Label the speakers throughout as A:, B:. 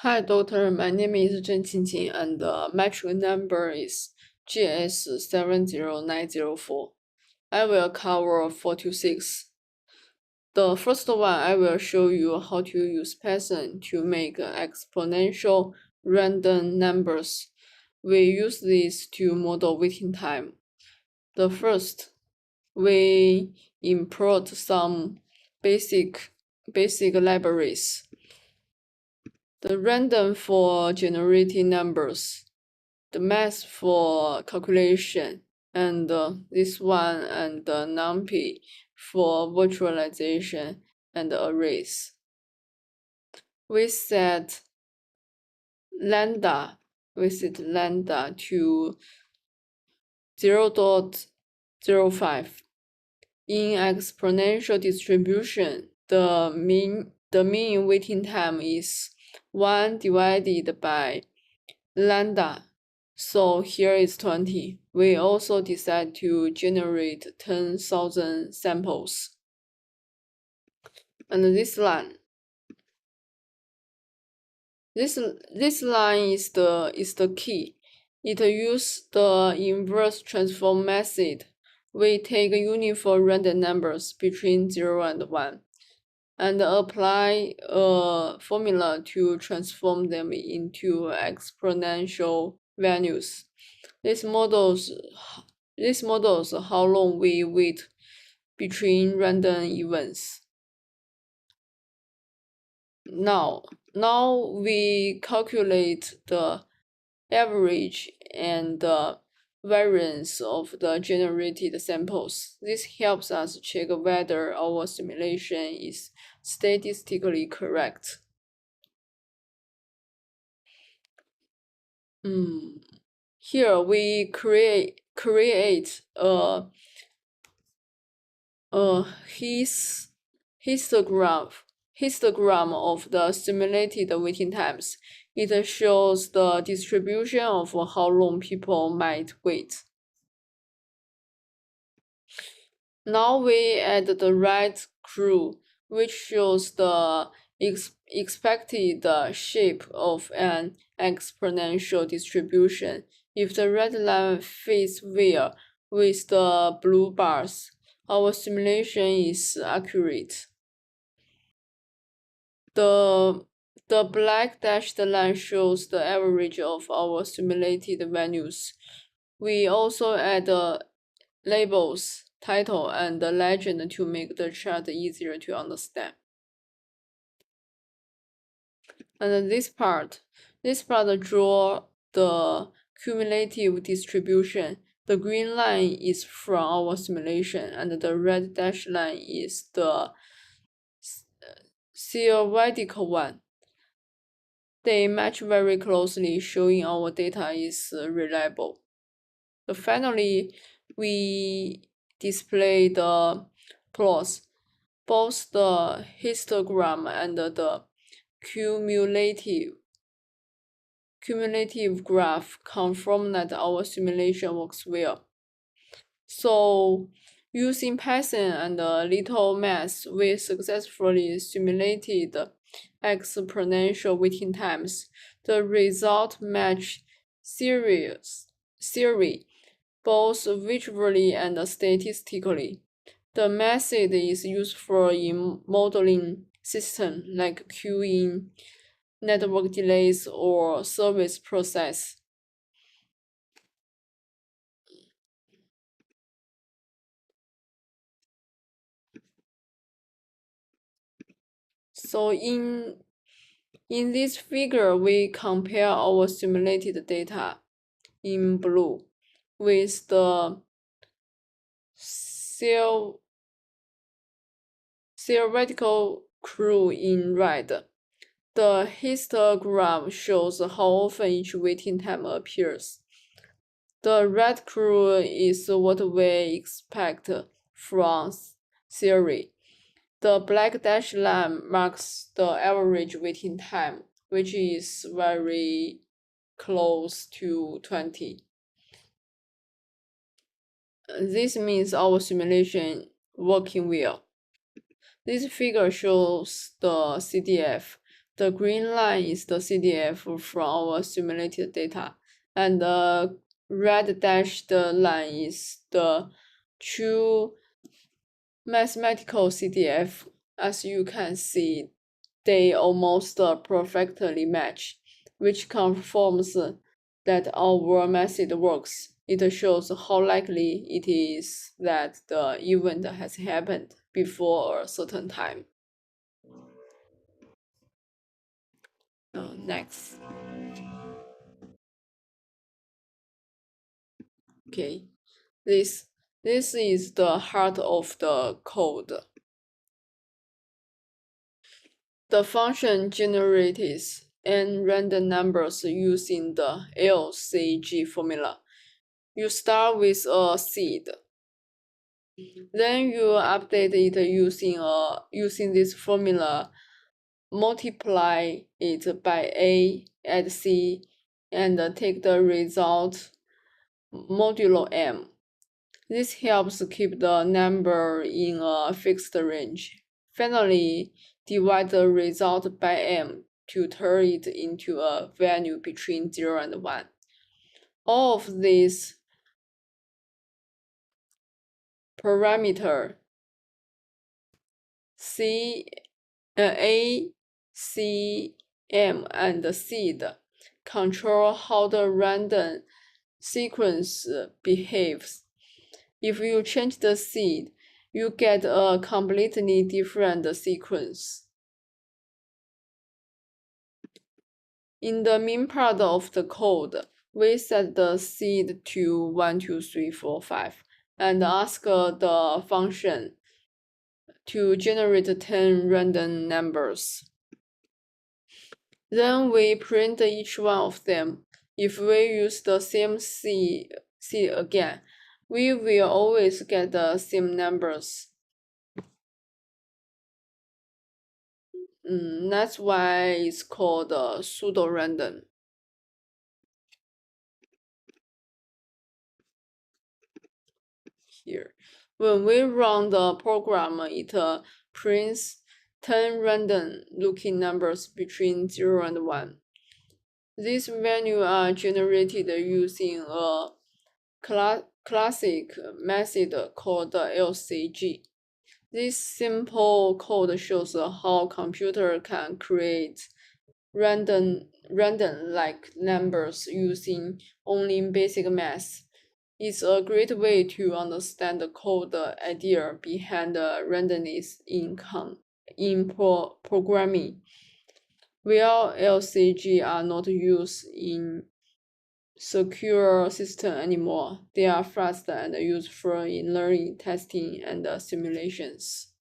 A: Hi, doctor. My name is Zhen Qingqing, and the metric number is GS70904. I will cover 4 to 6. The first one, I will show you how to use Python to make exponential random numbers. We use this to model waiting time. The first, we import some basic libraries. The random for generating numbers, the math for calculation, and this one and the NumPy for virtualization and arrays. We set lambda to 0.05. In exponential distribution, the mean waiting time is 1 divided by lambda, so here is 20. We also decide to generate 10,000 samples. And this line, this line is the key. It uses the inverse transform method. We take uniform random numbers between 0 and 1. And apply a formula to transform them into exponential values. This models how long we wait between random events. Now we calculate the average and the variance of the generated samples. This helps us check whether our simulation is statistically correct. Here we create a histogram of the simulated waiting times. It shows the distribution of how long people might wait. Now we add the red curve, which shows the expected shape of an exponential distribution. If the red line fits well with the blue bars, our simulation is accurate. The black dashed line shows the average of our simulated values. We also add labels, title, and the legend to make the chart easier to understand. And this part draw the cumulative distribution. The green line is from our simulation, and the red dashed line is the theoretical one. They match very closely, showing our data is reliable. Finally, we display the plots. Both the histogram and the cumulative graph confirm that our simulation works well. So, using Python and a little math, we successfully simulated exponential waiting times. The result match theory, both visually and statistically. The method is useful in modeling systems like queuing, network delays, or service process. So in this figure, we compare our simulated data in blue with the theoretical curve in red. The histogram shows how often each waiting time appears. The red curve is what we expect from theory. The black dashed line marks the average waiting time, which is very close to 20. This means our simulation working well. This figure shows the CDF. The green line is the CDF from our simulated data, and the red dashed line is the true mathematical CDF. As you can see, they almost perfectly match, which confirms that our method works. It shows how likely it is that the event has happened before a certain time. Next. Okay, this is the heart of the code. The function generates n random numbers using the LCG formula. You start with a seed. Then you update it using this formula, multiply it by A, add C, and take the result modulo M. This helps keep the number in a fixed range. Finally, divide the result by M to turn it into a value between 0 and 1. All of these parameters A, C, M, and seed control how the random sequence behaves. If you change the seed, you get a completely different sequence. In the main part of the code, we set the seed to 1, 2, 3, 4, 5, and ask the function to generate 10 random numbers. Then we print each one of them. If we use the same seed again, we will always get the same numbers. That's why it's called pseudo-random. Here, when we run the program, it prints 10 random looking numbers between 0 and 1. These values are generated using a classic method called LCG. This simple code shows how computer can create random-like numbers using only basic math. It's a great way to understand the code idea behind the randomness in programming. While LCG are not used in secure system anymore, they are fast and useful in learning, testing, and simulations.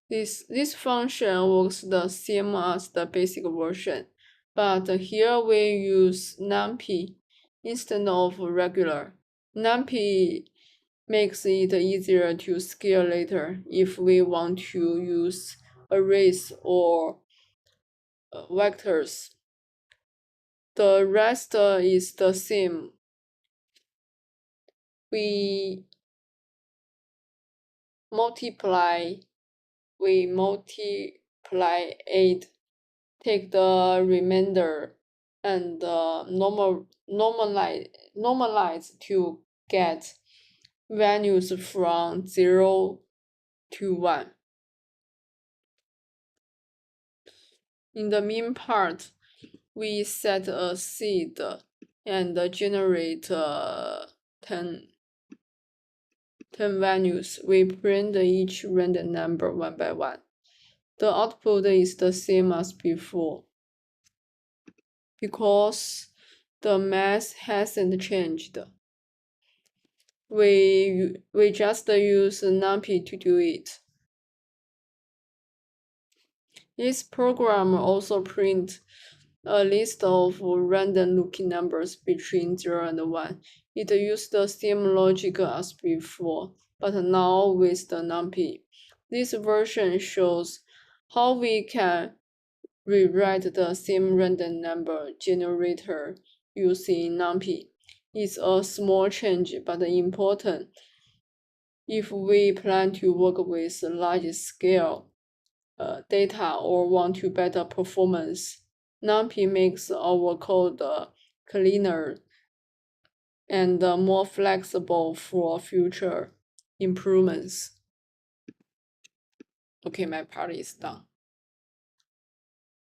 A: This function works the same as the basic version, but here we use NumPy instead of regular. NumPy makes it easier to scale later if we want to use arrays or vectors. The rest is the same. We multiply 8, take the remainder, and normalize to get values from 0 to 1. In the main part, we set a seed and generate 10 values. We print each random number one by one. The output is the same as before because the math hasn't changed. We just use NumPy to do it. This program also prints a list of random looking numbers between 0 and 1. It used the same logic as before, but now with the NumPy. This version shows how we can rewrite the same random number generator using NumPy. It's a small change, but important. If we plan to work with large-scale data or want to better performance, NumPy makes our code cleaner and more flexible for future improvements. Okay, my part is done.